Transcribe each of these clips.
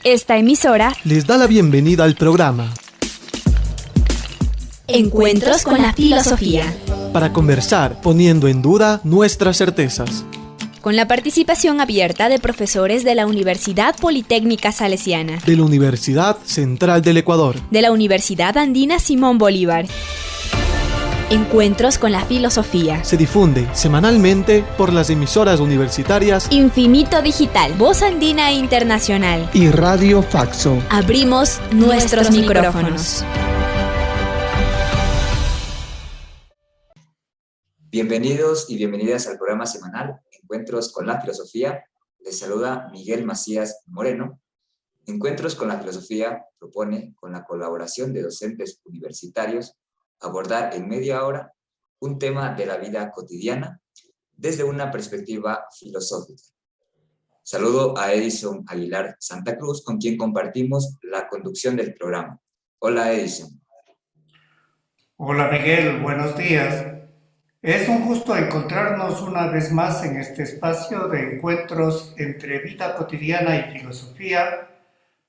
Esta emisora les da la bienvenida al programa Encuentros con la Filosofía, para conversar poniendo en duda nuestras certezas, con la participación abierta de profesores de la Universidad Politécnica Salesiana, de la Universidad Central del Ecuador, de la Universidad Andina Simón Bolívar. Encuentros con la Filosofía. Se difunde semanalmente por las emisoras universitarias Infinito Digital, Voz Andina Internacional y Radio Faxo. Abrimos nuestros micrófonos. Bienvenidos y bienvenidas al programa semanal Encuentros con la Filosofía. Les saluda Miguel Macías Moreno. Encuentros con la Filosofía propone, con la colaboración de docentes universitarios, abordar en media hora un tema de la vida cotidiana desde una perspectiva filosófica. Saludo a Edison Aguilar Santa Cruz, con quien compartimos la conducción del programa. Hola, Edison. Hola, Miguel, buenos días. Es un gusto encontrarnos una vez más en este espacio de encuentros entre vida cotidiana y filosofía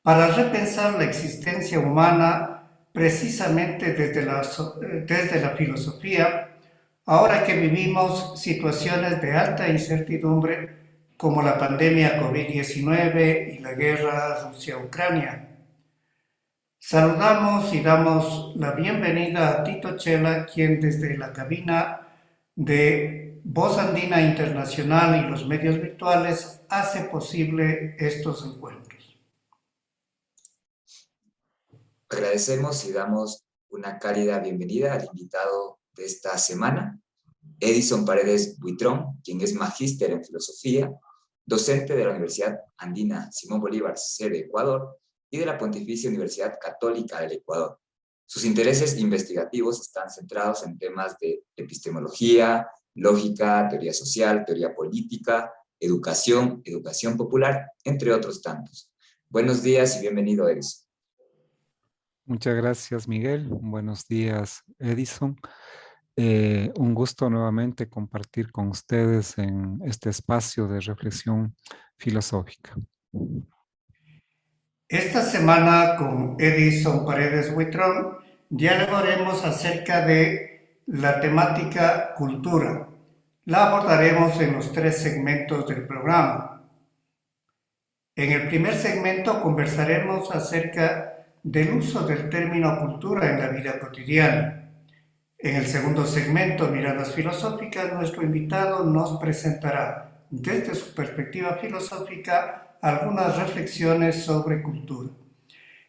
para repensar la existencia humana precisamente desde la filosofía, ahora que vivimos situaciones de alta incertidumbre como la pandemia COVID-19 y la guerra Rusia-Ucrania. Saludamos y damos la bienvenida a Tito Chela, quien desde la cabina de Voz Andina Internacional y los medios virtuales hace posible estos encuentros. Agradecemos y damos una cálida bienvenida al invitado de esta semana, Edison Paredes Buitrón, quien es magíster en filosofía, docente de la Universidad Andina Simón Bolívar, sede Ecuador, y de la Pontificia Universidad Católica del Ecuador. Sus intereses investigativos están centrados en temas de epistemología, lógica, teoría social, teoría política, educación popular, entre otros tantos. Buenos días y bienvenido, Edison. Muchas gracias, Miguel. Buenos días, Edison. Un gusto nuevamente compartir con ustedes en este espacio de reflexión filosófica. Esta semana con Edison Paredes Buitrón dialogaremos acerca de la temática cultura. La abordaremos en los 3 segmentos del programa. En el primer segmento conversaremos acerca del uso del término cultura en la vida cotidiana. En el segundo segmento, Miradas Filosóficas, nuestro invitado nos presentará, desde su perspectiva filosófica, algunas reflexiones sobre cultura.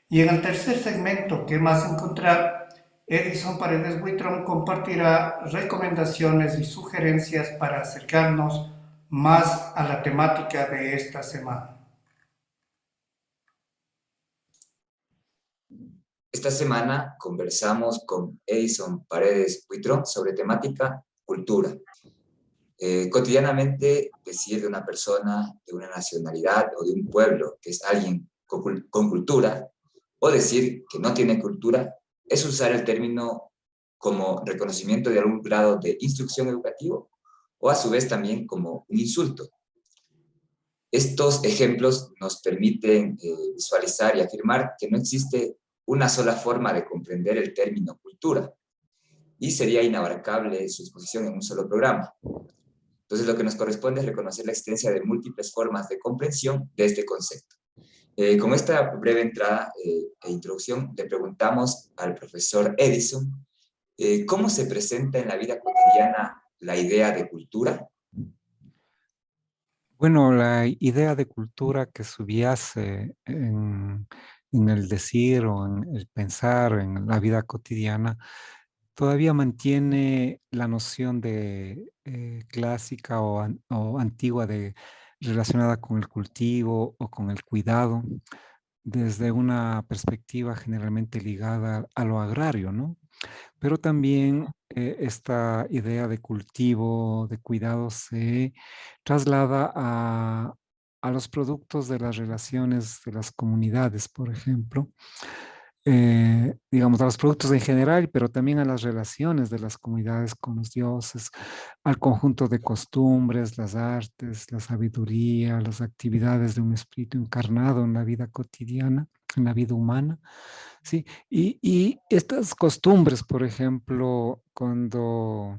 Y en el tercer segmento, ¿Qué más encontrar?, Edison Paredes Buitrón compartirá recomendaciones y sugerencias para acercarnos más a la temática de esta semana. Esta semana conversamos con Edison Paredes Buitrón sobre temática cultura. Cotidianamente, decir de una persona, de una nacionalidad o de un pueblo que es alguien con cultura, o decir que no tiene cultura, es usar el término como reconocimiento de algún grado de instrucción educativo o a su vez también como un insulto. Estos ejemplos nos permiten visualizar y afirmar que no existe una sola forma de comprender el término cultura, y sería inabarcable su exposición en un solo programa. Entonces, lo que nos corresponde es reconocer la existencia de múltiples formas de comprensión de este concepto. Con esta breve entrada e introducción, le preguntamos al profesor Edison, ¿cómo se presenta en la vida cotidiana la idea de cultura? Bueno, la idea de cultura que subyace en el decir o en el pensar en la vida cotidiana todavía mantiene la noción de clásica o antigua relacionada con el cultivo o con el cuidado, desde una perspectiva generalmente ligada a lo agrario, ¿no? Pero también esta idea de cultivo, de cuidado, se traslada a los productos de las relaciones de las comunidades, por ejemplo. digamos, a los productos en general, pero también a las relaciones de las comunidades con los dioses, al conjunto de costumbres, las artes, la sabiduría, las actividades de un espíritu encarnado en la vida cotidiana, en la vida humana, ¿sí? Y estas costumbres, por ejemplo, cuando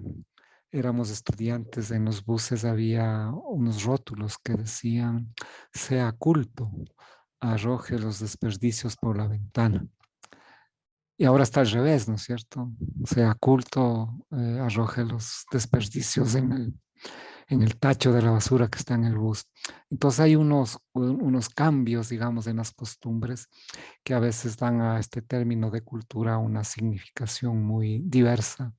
éramos estudiantes en los buses había unos rótulos que decían, sea culto, arroje los desperdicios por la ventana. Y ahora está al revés, ¿no es cierto? Sea culto, arroje los desperdicios en el tacho de la basura que está en el bus. Entonces hay unos cambios, digamos, en las costumbres que a veces dan a este término de cultura una significación muy diversa.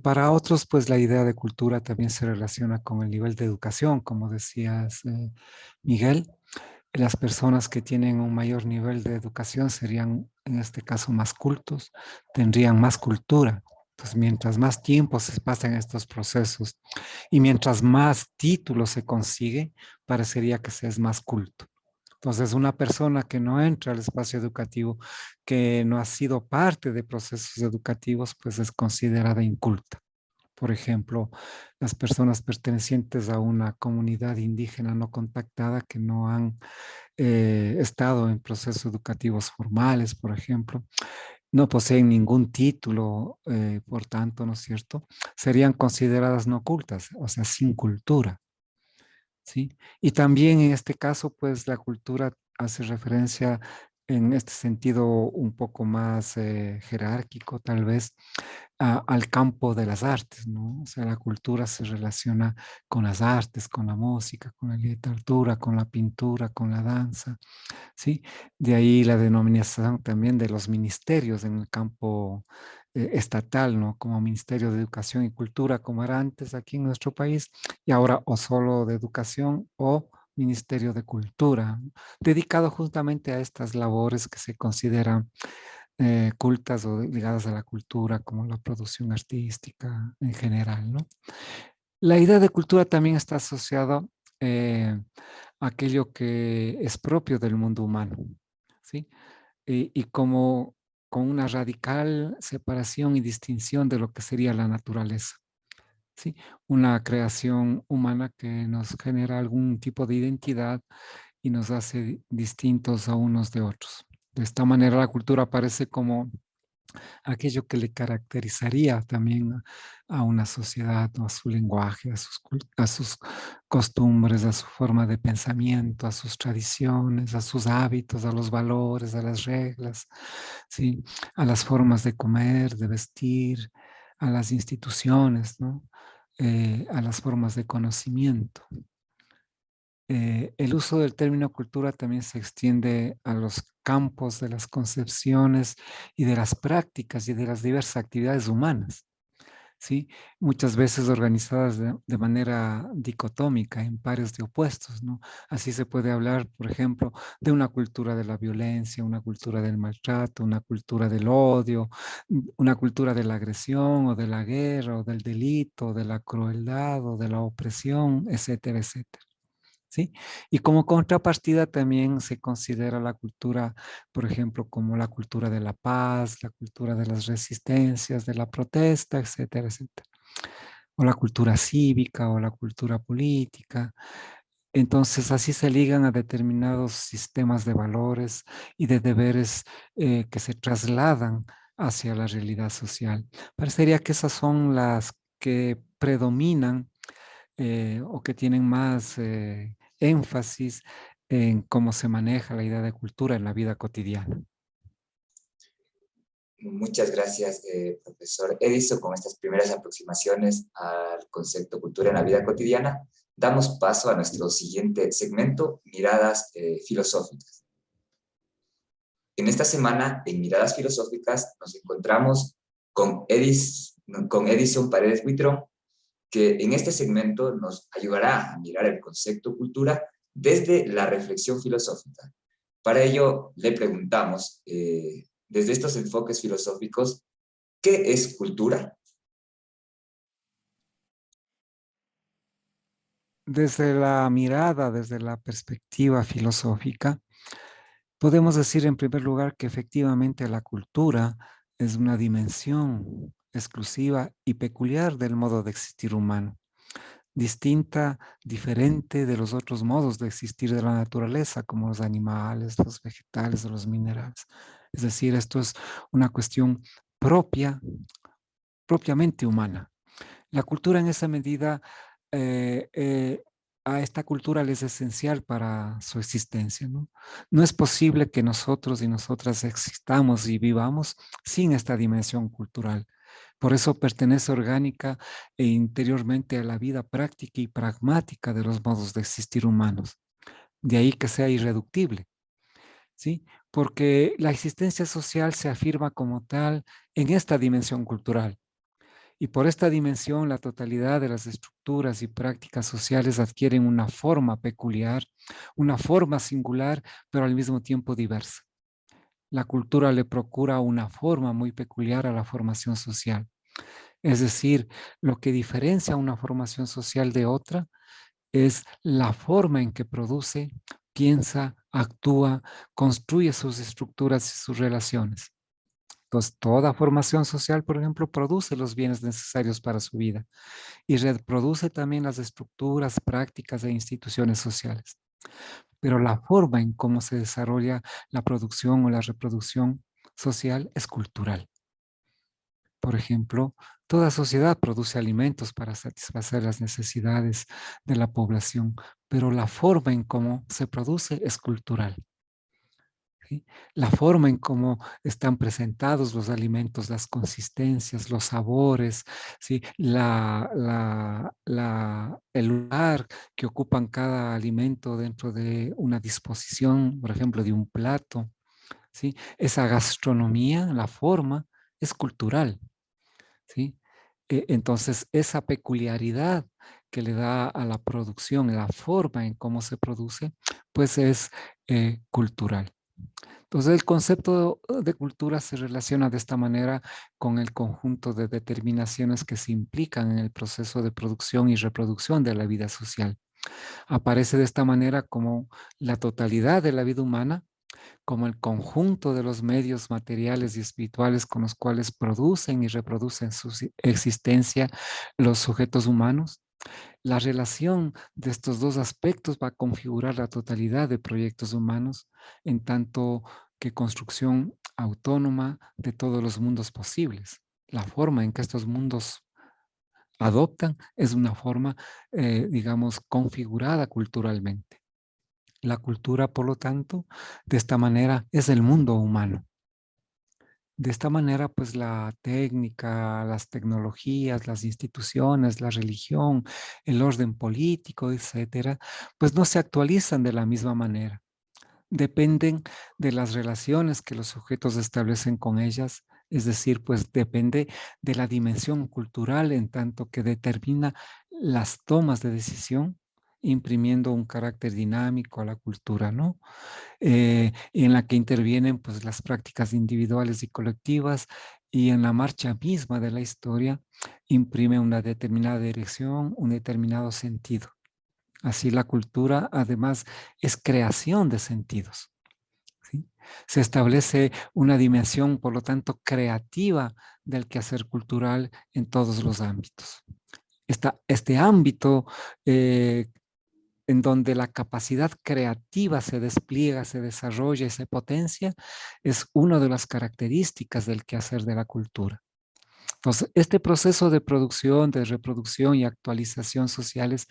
Para otros, pues la idea de cultura también se relaciona con el nivel de educación, como decías, Miguel. Las personas que tienen un mayor nivel de educación serían, en este caso, más cultos, tendrían más cultura. Entonces, mientras más tiempo se pasa en estos procesos y mientras más títulos se consigue, parecería que se es más culto. Entonces, una persona que no entra al espacio educativo, que no ha sido parte de procesos educativos, pues es considerada inculta. Por ejemplo, las personas pertenecientes a una comunidad indígena no contactada que no han estado en procesos educativos formales, por ejemplo, no poseen ningún título, por tanto, ¿no es cierto? Serían consideradas no cultas, o sea, sin cultura. ¿Sí? Y también en este caso, pues la cultura hace referencia en este sentido un poco más jerárquico, tal vez, al campo de las artes, ¿no? O sea, la cultura se relaciona con las artes, con la música, con la literatura, con la pintura, con la danza, ¿sí? De ahí la denominación también de los ministerios en el campo estatal, ¿no? Como Ministerio de Educación y Cultura, como era antes aquí en nuestro país, y ahora o solo de Educación o Ministerio de Cultura, ¿no? Dedicado justamente a estas labores que se consideran cultas o ligadas a la cultura, como la producción artística en general, ¿no? La idea de cultura también está asociada eh, a aquello que es propio del mundo humano, ¿sí? Y como con una radical separación y distinción de lo que sería la naturaleza, ¿sí? Una creación humana que nos genera algún tipo de identidad y nos hace distintos a unos de otros. De esta manera la cultura aparece como aquello que le caracterizaría también a una sociedad, ¿no? A su lenguaje, a sus costumbres, a su forma de pensamiento, a sus tradiciones, a sus hábitos, a los valores, a las reglas, ¿sí? A las formas de comer, de vestir, a las instituciones, ¿no? A las formas de conocimiento. El uso del término cultura también se extiende a los campos de las concepciones y de las prácticas y de las diversas actividades humanas, ¿sí? Muchas veces organizadas de manera dicotómica, en pares de opuestos, ¿no? Así se puede hablar, por ejemplo, de una cultura de la violencia, una cultura del maltrato, una cultura del odio, una cultura de la agresión o de la guerra o del delito, de la crueldad o de la opresión, etcétera, etcétera. ¿Sí? Y como contrapartida también se considera la cultura, por ejemplo, como la cultura de la paz, la cultura de las resistencias, de la protesta, etcétera, etcétera. O la cultura cívica o la cultura política. Entonces, así se ligan a determinados sistemas de valores y de deberes que se trasladan hacia la realidad social. Parecería que esas son las que predominan o que tienen más énfasis en cómo se maneja la idea de cultura en la vida cotidiana. Muchas gracias, profesor Edison, con estas primeras aproximaciones al concepto cultura en la vida cotidiana. Damos paso a nuestro siguiente segmento, Miradas Filosóficas. En esta semana, en Miradas Filosóficas, nos encontramos con Edison Paredes Buitrón, que en este segmento nos ayudará a mirar el concepto cultura desde la reflexión filosófica. Para ello, le preguntamos, desde estos enfoques filosóficos, ¿qué es cultura? Desde la mirada, desde la perspectiva filosófica, Podemos decir en primer lugar que efectivamente la cultura es una dimensión exclusiva y peculiar del modo de existir humano, distinta, diferente de los otros modos de existir de la naturaleza, como los animales, los vegetales o los minerales. Es decir, esto es una cuestión propia, propiamente humana. La cultura en esa medida, eh, eh, a esta cultura le es esencial para su existencia, ¿no? No es posible que nosotros y nosotras existamos y vivamos sin esta dimensión cultural. Por eso pertenece orgánica e interiormente a la vida práctica y pragmática de los modos de existir humanos. De ahí que sea irreductible, ¿sí? Porque la existencia social se afirma como tal en esta dimensión cultural. Y por esta dimensión, la totalidad de las estructuras y prácticas sociales adquieren una forma peculiar, una forma singular, pero al mismo tiempo diversa. La cultura le procura una forma muy peculiar a la formación social. Es decir, lo que diferencia una formación social de otra es la forma en que produce, piensa, actúa, construye sus estructuras y sus relaciones. Entonces, toda formación social, por ejemplo, produce los bienes necesarios para su vida y reproduce también las estructuras, prácticas e instituciones sociales. Pero la forma en cómo se desarrolla la producción o la reproducción social es cultural. Por ejemplo, toda sociedad produce alimentos para satisfacer las necesidades de la población, pero la forma en cómo se produce es cultural. ¿Sí? La forma en cómo están presentados los alimentos, las consistencias, los sabores, ¿sí? El lugar que ocupan cada alimento dentro de una disposición, por ejemplo, de un plato, ¿sí? Esa gastronomía, la forma, es cultural, ¿sí? Entonces, esa peculiaridad que le da a la producción, la forma en cómo se produce, pues es cultural. Entonces, el concepto de cultura se relaciona de esta manera con el conjunto de determinaciones que se implican en el proceso de producción y reproducción de la vida social. Aparece de esta manera como la totalidad de la vida humana, como el conjunto de los medios materiales y espirituales con los cuales producen y reproducen su existencia los sujetos humanos. La relación de estos dos aspectos va a configurar la totalidad de proyectos humanos, en tanto que construcción autónoma de todos los mundos posibles. La forma en que estos mundos adoptan es una forma, digamos, configurada culturalmente. La cultura, por lo tanto, de esta manera es el mundo humano. De esta manera, pues la técnica, las tecnologías, las instituciones, la religión, el orden político, etcétera, pues no se actualizan de la misma manera. Dependen de las relaciones que los sujetos establecen con ellas, es decir, pues depende de la dimensión cultural en tanto que determina las tomas de decisión, imprimiendo un carácter dinámico a la cultura, ¿no? En la que intervienen pues las prácticas individuales y colectivas y en la marcha misma de la historia imprime una determinada dirección, un determinado sentido. Así la cultura además es creación de sentidos, ¿sí? Se establece una dimensión, por lo tanto, creativa del quehacer cultural en todos los ámbitos. Este ámbito en donde la capacidad creativa se despliega, se desarrolla y se potencia, es una de las características del quehacer de la cultura. Entonces, este proceso de producción, de reproducción y actualización sociales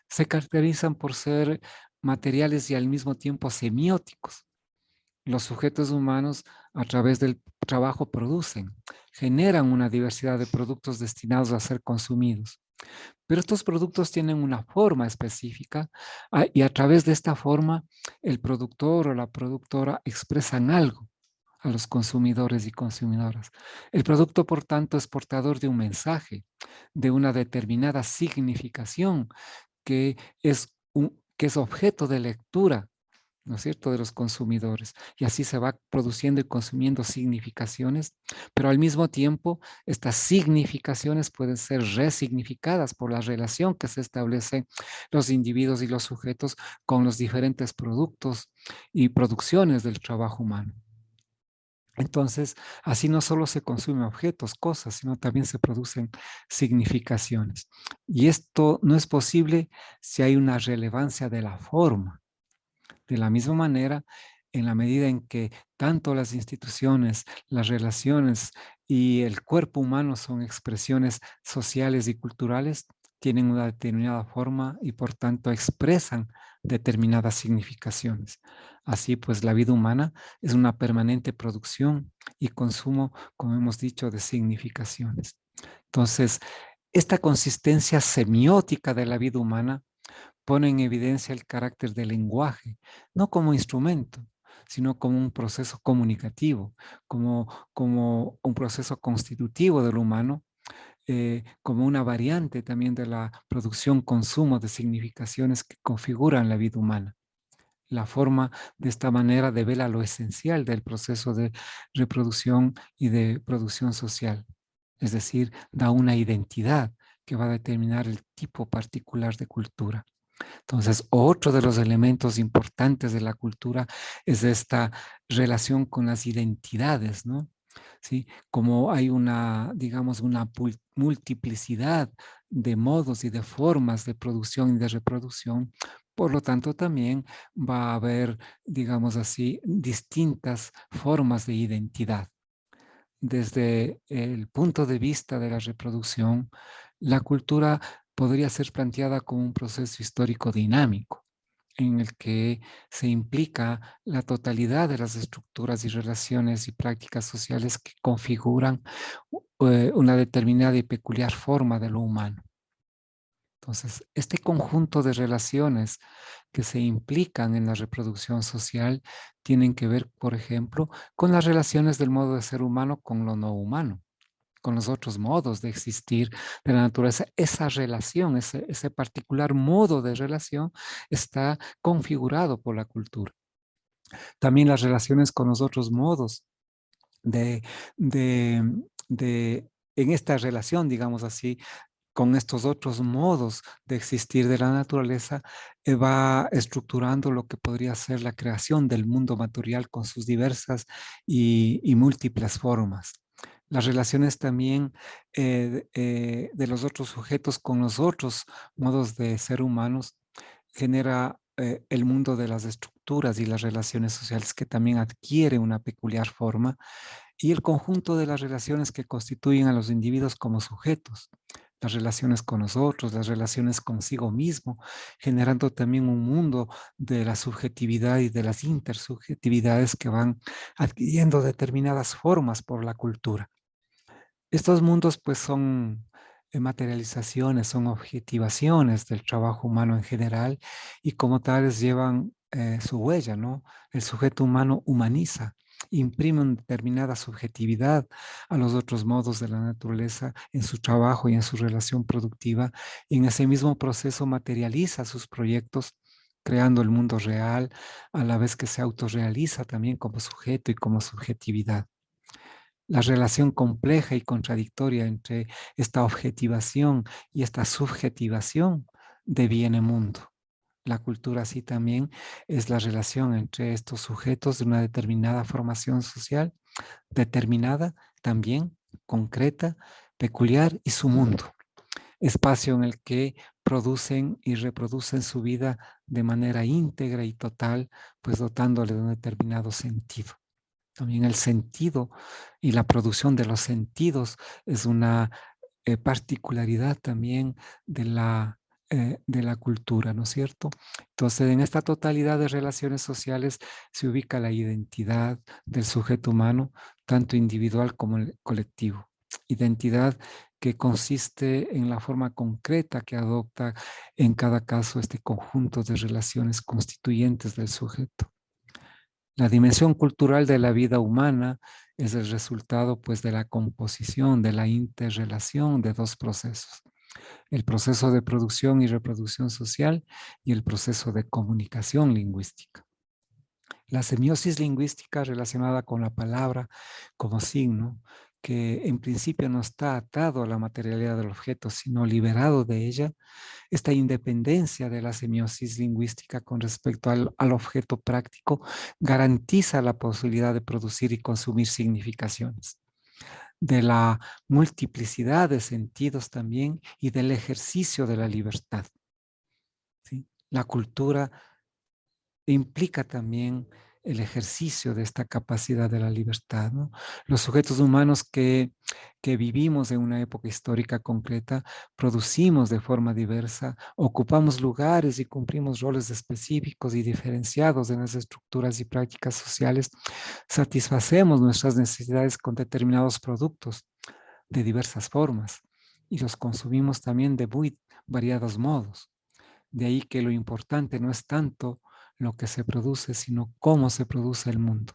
se caracterizan por ser materiales y al mismo tiempo semióticos. Los sujetos humanos a través del trabajo producen, generan una diversidad de productos destinados a ser consumidos. Pero estos productos tienen una forma específica y a través de esta forma el productor o la productora expresan algo a los consumidores y consumidoras. El producto, por tanto, es portador de un mensaje, de una determinada significación que es objeto de lectura ¿no es cierto?, de los consumidores. Y así se va produciendo y consumiendo significaciones, pero al mismo tiempo estas significaciones pueden ser resignificadas por la relación que se establece los individuos y los sujetos con los diferentes productos y producciones del trabajo humano. Entonces, así no solo se consumen objetos, cosas, sino también se producen significaciones. Y esto no es posible si hay una relevancia de la forma. De la misma manera, en la medida en que tanto las instituciones, las relaciones y el cuerpo humano son expresiones sociales y culturales, tienen una determinada forma y por tanto expresan determinadas significaciones. Así pues, la vida humana es una permanente producción y consumo, como hemos dicho, de significaciones. Entonces, esta consistencia semiótica de la vida humana pone en evidencia el carácter del lenguaje, no como instrumento, sino como un proceso comunicativo, como un proceso constitutivo del humano, como una variante también de la producción-consumo de significaciones que configuran la vida humana. La forma de esta manera devela lo esencial del proceso de reproducción y de producción social, es decir, da una identidad que va a determinar el tipo particular de cultura. Entonces, otro de los elementos importantes de la cultura es esta relación con las identidades, ¿no? ¿Sí? Como hay una, digamos, una multiplicidad de modos y de formas de producción y de reproducción, por lo tanto también va a haber, digamos así, distintas formas de identidad. Desde el punto de vista de la reproducción, la cultura podría ser planteada como un proceso histórico dinámico, en el que se implica la totalidad de las estructuras y relaciones y prácticas sociales que configuran una determinada y peculiar forma de lo humano. Entonces, este conjunto de relaciones que se implican en la reproducción social tienen que ver, por ejemplo, con las relaciones del modo de ser humano con lo no humano, con los otros modos de existir de la naturaleza. Esa relación, ese particular modo de relación está configurado por la cultura. También las relaciones con los otros modos de, de, en esta relación, digamos así, con estos otros modos de existir de la naturaleza, va estructurando lo que podría ser la creación del mundo material con sus diversas y múltiples formas. Las relaciones también de los otros sujetos con los otros modos de ser humanos genera el mundo de las estructuras y las relaciones sociales que también adquiere una peculiar forma y el conjunto de las relaciones que constituyen a los individuos como sujetos, las relaciones con los otros, las relaciones consigo mismo, generando también un mundo de la subjetividad y de las intersubjetividades que van adquiriendo determinadas formas por la cultura. Estos mundos pues son materializaciones, son objetivaciones del trabajo humano en general y como tales llevan su huella, ¿no? El sujeto humano humaniza, imprime una determinada subjetividad a los otros modos de la naturaleza en su trabajo y en su relación productiva y en ese mismo proceso materializa sus proyectos creando el mundo real a la vez que se autorrealiza también como sujeto y como subjetividad. La relación compleja y contradictoria entre esta objetivación y esta subjetivación deviene mundo. La cultura así también es la relación entre estos sujetos de una determinada formación social, determinada también, concreta, peculiar y su mundo. Espacio en el que producen y reproducen su vida de manera íntegra y total, pues dotándole de un determinado sentido. También el sentido y la producción de los sentidos es una particularidad también de la cultura, ¿no es cierto? Entonces, en esta totalidad de relaciones sociales se ubica la identidad del sujeto humano, tanto individual como colectivo. Identidad que consiste en la forma concreta que adopta en cada caso este conjunto de relaciones constituyentes del sujeto. La dimensión cultural de la vida humana es el resultado pues de la composición, de la interrelación de dos procesos. El proceso de producción y reproducción social y el proceso de comunicación lingüística. La semiosis lingüística relacionada con la palabra como signo, que en principio no está atado a la materialidad del objeto, sino liberado de ella, esta independencia de la semiosis lingüística con respecto al objeto práctico garantiza la posibilidad de producir y consumir significaciones, de la multiplicidad de sentidos también y del ejercicio de la libertad. ¿Sí? La cultura implica también el ejercicio de esta capacidad de la libertad, ¿no? Los sujetos humanos que vivimos en una época histórica concreta, producimos de forma diversa, ocupamos lugares y cumplimos roles específicos y diferenciados en las estructuras y prácticas sociales, satisfacemos nuestras necesidades con determinados productos de diversas formas y los consumimos también de muy variados modos. De ahí que lo importante no es tanto lo que se produce, sino cómo se produce el mundo.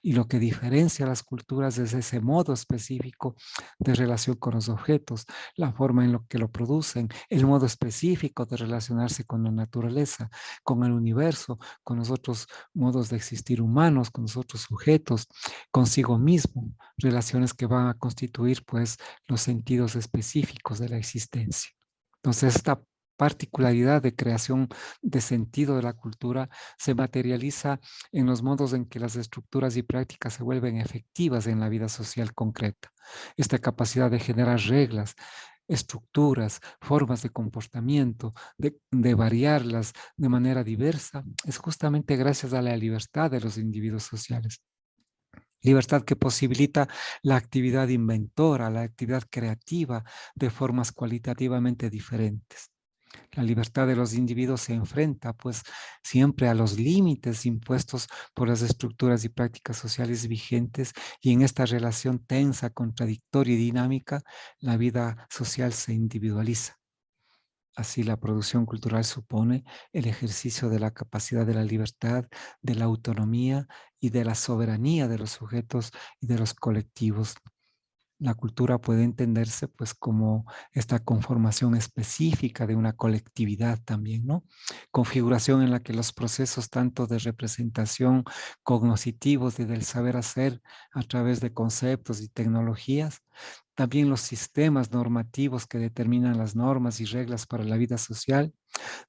Y lo que diferencia a las culturas es ese modo específico de relación con los objetos, la forma en la que lo producen, el modo específico de relacionarse con la naturaleza, con el universo, con los otros modos de existir humanos, con los otros sujetos, consigo mismo, relaciones que van a constituir pues los sentidos específicos de la existencia. Entonces, esta particularidad de creación de sentido de la cultura se materializa en los modos en que las estructuras y prácticas se vuelven efectivas en la vida social concreta. Esta capacidad de generar reglas, estructuras, formas de comportamiento, de variarlas de manera diversa, es justamente gracias a la libertad de los individuos sociales. Libertad que posibilita la actividad inventora, la actividad creativa de formas cualitativamente diferentes. La libertad de los individuos se enfrenta pues siempre a los límites impuestos por las estructuras y prácticas sociales vigentes, y en esta relación tensa, contradictoria y dinámica, la vida social se individualiza. Así, la producción cultural supone el ejercicio de la capacidad de la libertad, de la autonomía y de la soberanía de los sujetos y de los colectivos. La cultura puede entenderse pues como esta conformación específica de una colectividad también, ¿no? Configuración en la que los procesos tanto de representación cognitivos y del saber hacer a través de conceptos y tecnologías, también los sistemas normativos que determinan las normas y reglas para la vida social,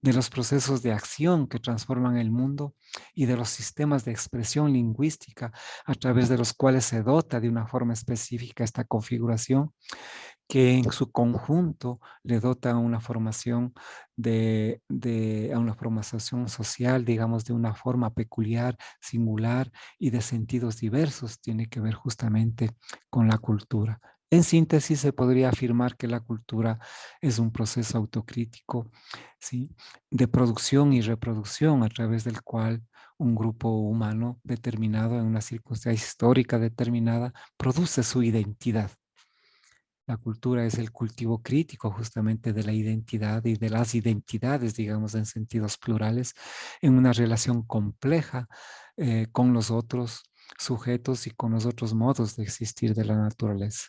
de los procesos de acción que transforman el mundo y de los sistemas de expresión lingüística a través de los cuales se dota de una forma específica esta configuración, que en su conjunto le dota a una formación a una formación social, digamos, de una forma peculiar, singular y de sentidos diversos, tiene que ver justamente con la cultura. En síntesis, se podría afirmar que la cultura es un proceso autocrítico, ¿sí?, de producción y reproducción a través del cual un grupo humano determinado en una circunstancia histórica determinada produce su identidad. La cultura es el cultivo crítico justamente de la identidad y de las identidades, digamos, en sentidos plurales, en una relación compleja con los otros sujetos y con los otros modos de existir de la naturaleza.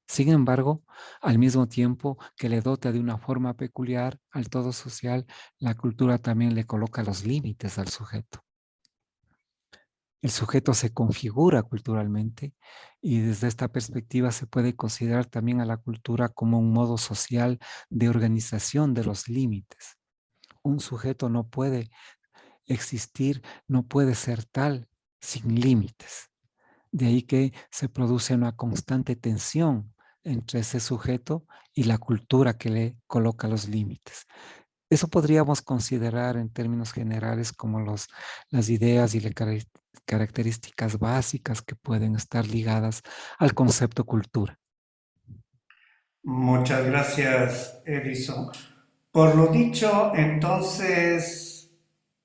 Sin embargo, al mismo tiempo que le dota de una forma peculiar al todo social, la cultura también le coloca los límites al sujeto. El sujeto se configura culturalmente y desde esta perspectiva se puede considerar también a la cultura como un modo social de organización de los límites. Un sujeto no puede existir, no puede ser tal sin límites. De ahí que se produce una constante tensión entre ese sujeto y la cultura que le coloca los límites. Eso podríamos considerar en términos generales como las ideas y las características básicas que pueden estar ligadas al concepto cultura. Muchas gracias, Edison. Por lo dicho, entonces,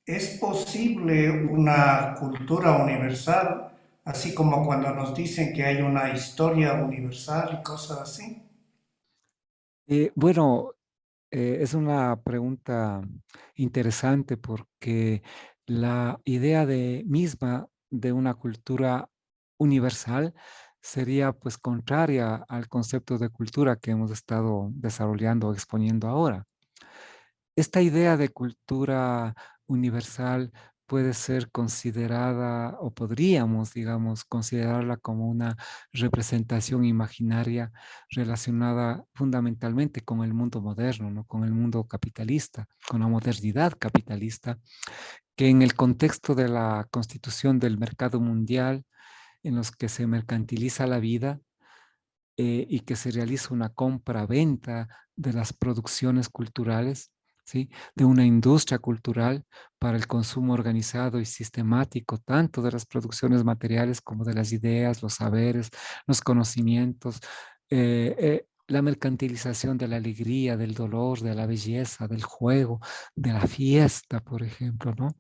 ¿es posible una cultura universal, así como cuando nos dicen que hay una historia universal y cosas así? Bueno, es una pregunta interesante porque la idea misma de una cultura universal sería pues contraria al concepto de cultura que hemos estado desarrollando o exponiendo ahora. Esta idea de cultura universal puede ser considerada, o podríamos, digamos, considerarla como una representación imaginaria relacionada fundamentalmente con el mundo moderno, ¿no? Con el mundo capitalista, con la modernidad capitalista, que en el contexto de la constitución del mercado mundial, en los que se mercantiliza la vida, y que se realiza una compra-venta de las producciones culturales, ¿sí? De una industria cultural para el consumo organizado y sistemático, tanto de las producciones materiales como de las ideas, los saberes, los conocimientos, la mercantilización de la alegría, del dolor, de la belleza, del juego, de la fiesta, por ejemplo, ¿no?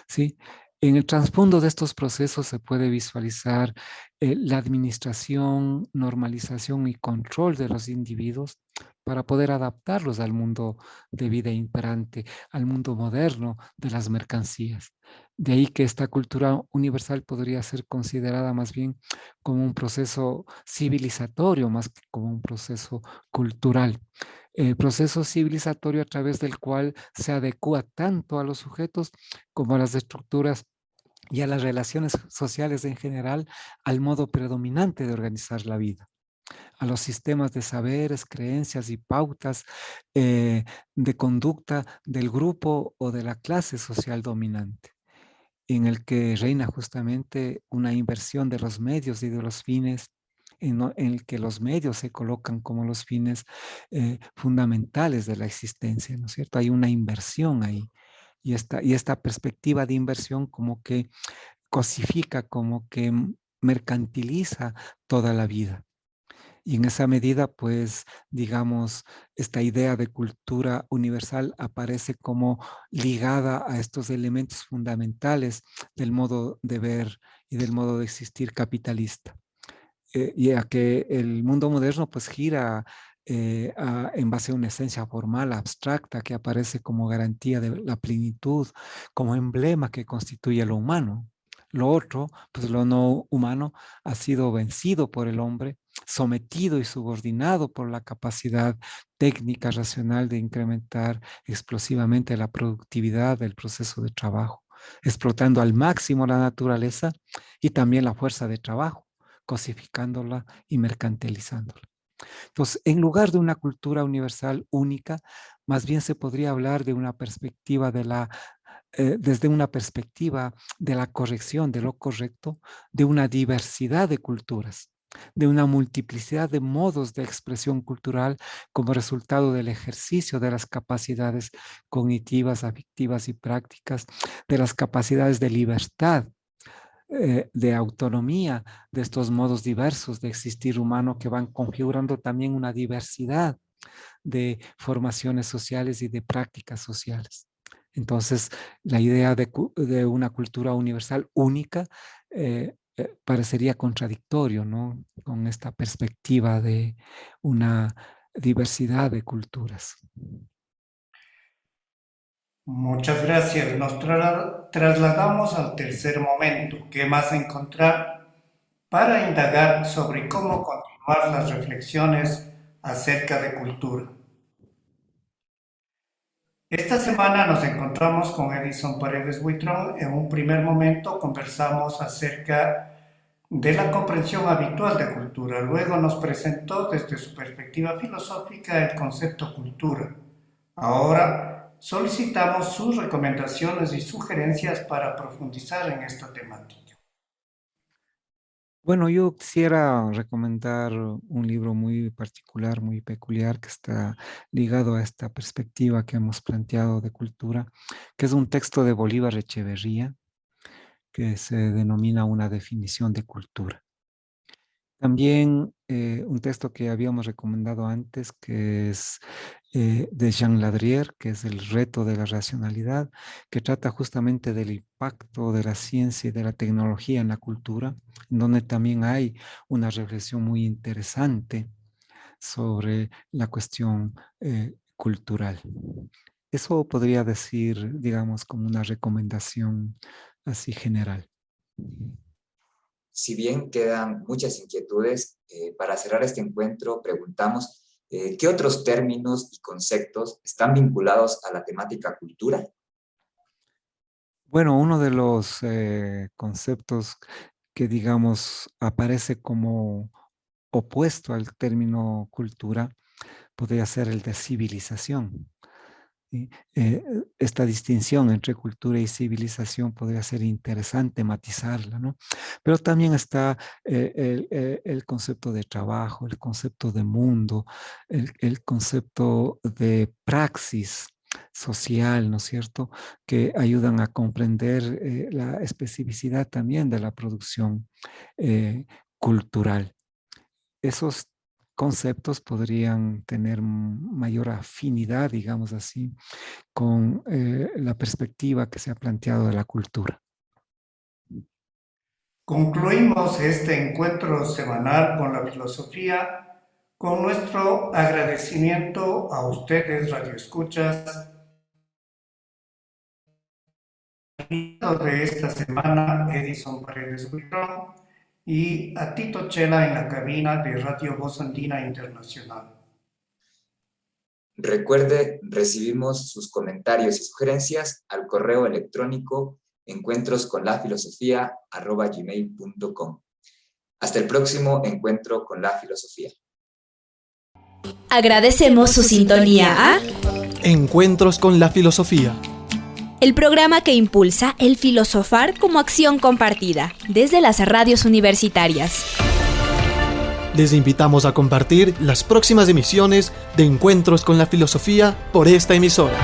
¿Sí? En el trasfondo de estos procesos se puede visualizar la administración, normalización y control de los individuos para poder adaptarlos al mundo de vida imperante, al mundo moderno de las mercancías. De ahí que esta cultura universal podría ser considerada más bien como un proceso civilizatorio, más que como un proceso cultural. Proceso civilizatorio a través del cual se adecua tanto a los sujetos como a las estructuras y a las relaciones sociales en general, al modo predominante de organizar la vida, a los sistemas de saberes, creencias y pautas de conducta del grupo o de la clase social dominante, en el que reina justamente una inversión de los medios y de los fines, en el que los medios se colocan como los fines fundamentales de la existencia, ¿no es cierto? Hay una inversión ahí. Y esta perspectiva de inversión como que cosifica, como que mercantiliza toda la vida. Y en esa medida, pues, digamos, esta idea de cultura universal aparece como ligada a estos elementos fundamentales del modo de ver y del modo de existir capitalista. Y a que el mundo moderno, pues, gira en base a una esencia formal, abstracta, que aparece como garantía de la plenitud, como emblema que constituye lo humano. Lo otro, pues lo no humano, ha sido vencido por el hombre, sometido y subordinado por la capacidad técnica racional de incrementar explosivamente la productividad del proceso de trabajo, explotando al máximo la naturaleza y también la fuerza de trabajo, cosificándola y mercantilizándola. Entonces, en lugar de una cultura universal única, más bien se podría hablar de una perspectiva desde una perspectiva de la corrección, de lo correcto, de una diversidad de culturas, de una multiplicidad de modos de expresión cultural como resultado del ejercicio de las capacidades cognitivas, afectivas y prácticas, de las capacidades de libertad, de autonomía, de estos modos diversos de existir humano que van configurando también una diversidad de formaciones sociales y de prácticas sociales. Entonces, la idea de una cultura universal única parecería contradictorio, ¿no? Con esta perspectiva de una diversidad de culturas. Muchas gracias. Nos trasladamos al tercer momento. ¿Qué más encontrar? Para indagar sobre cómo continuar las reflexiones acerca de cultura. Esta semana nos encontramos con Edison Paredes Buitrón. En un primer momento conversamos acerca de la comprensión habitual de cultura. Luego nos presentó desde su perspectiva filosófica el concepto cultura. Ahora solicitamos sus recomendaciones y sugerencias para profundizar en esta temática. Bueno, yo quisiera recomendar un libro muy particular, muy peculiar, que está ligado a esta perspectiva que hemos planteado de cultura, que es un texto de Bolívar Echeverría, que se denomina Una definición de cultura. También un texto que habíamos recomendado antes, que es de Jean Ladrier, que es El reto de la racionalidad, que trata justamente del impacto de la ciencia y de la tecnología en la cultura, en donde también hay una reflexión muy interesante sobre la cuestión cultural. Eso podría decir, digamos, como una recomendación así general. Si bien quedan muchas inquietudes, para cerrar este encuentro preguntamos ¿qué otros términos y conceptos están vinculados a la temática cultura? Bueno, uno de los conceptos que, digamos, aparece como opuesto al término cultura podría ser el de civilización. ¿Sí? Esta distinción entre cultura y civilización podría ser interesante matizarla, ¿no? Pero también está el concepto de trabajo, el concepto de mundo, el concepto de praxis social, ¿no es cierto?, que ayudan a comprender la especificidad también de la producción cultural. Esos conceptos podrían tener mayor afinidad, digamos así, con la perspectiva que se ha planteado de la cultura. Concluimos este encuentro semanal con la filosofía con nuestro agradecimiento a ustedes, radioescuchas, de esta semana, Edison Paredes Buitrón, y a Tito Chela en la cabina de Radio Voz Andina Internacional. Recuerde, recibimos sus comentarios y sugerencias al correo electrónico encuentrosconlafilosofía@gmail.com. Hasta el próximo encuentro con la filosofía. Agradecemos su sintonía a Encuentros con la filosofía. el programa que impulsa el filosofar como acción compartida desde las radios universitarias. Les invitamos a compartir las próximas emisiones de Encuentros con la filosofía por esta emisora.